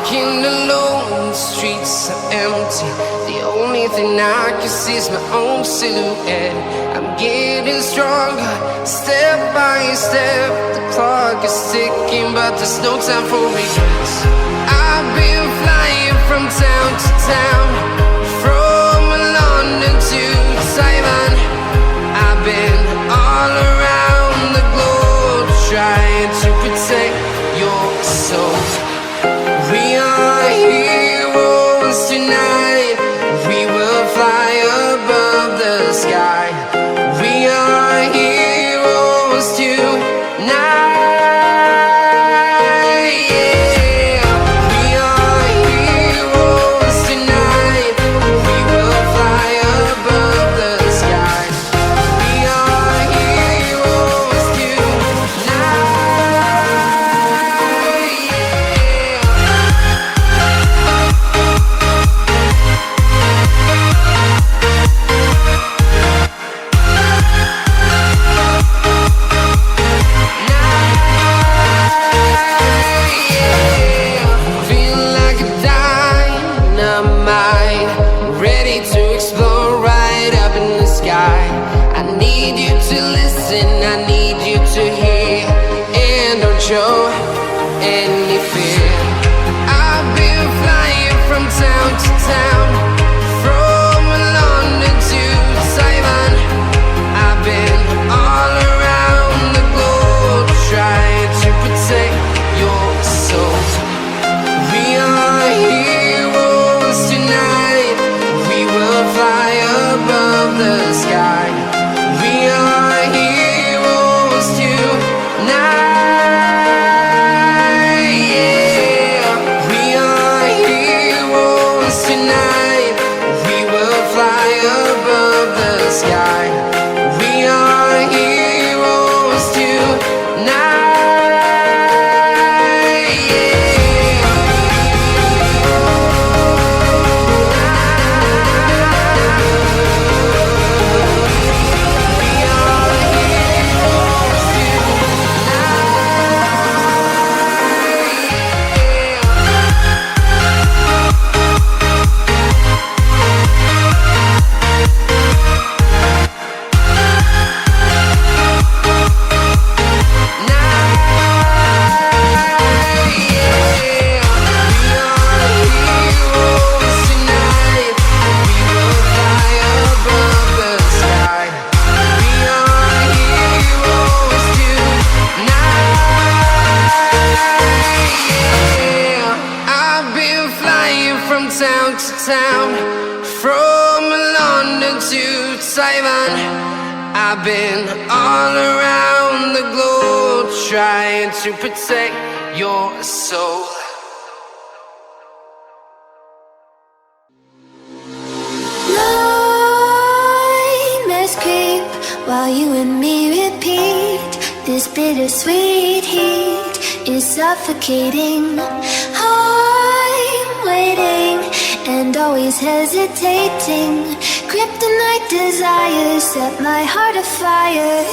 walking alone, the streets are empty. The only thing I can see is my own silhouette. I'm getting stronger, step by step. The clock is ticking, but there's no time for regrets. I've been flying from town to town, from London to Taiwan. I've been all around the globe, trying to protect your soul. We are heroes tonight. We will fly above the sky. We are heroes tonight. Yeah. We are heroes tonight. We will fly above the sky. We are heroes tonight. Feel like a dynamite, ready to explode right up in the sky. I need you to listen, I need you to hear, and don't show any fear. I've been flying from town to town, from London to Taiwan. I've been all around the globe, trying to protect your soul. We are heroes tonight. We will fly above the sky. We are heroes tonight. Yeah. We are heroes tonight. We will fly above the sky. We are heroes tonight. Yeah. I've been flying from town to town, from London to Taiwan. I've been all around the globe, trying to protect your soul. Nightmares creep while you and me repeat. This bittersweet heat is suffocating. I'm waiting and always hesitating. Kryptonite desires set my heart afire.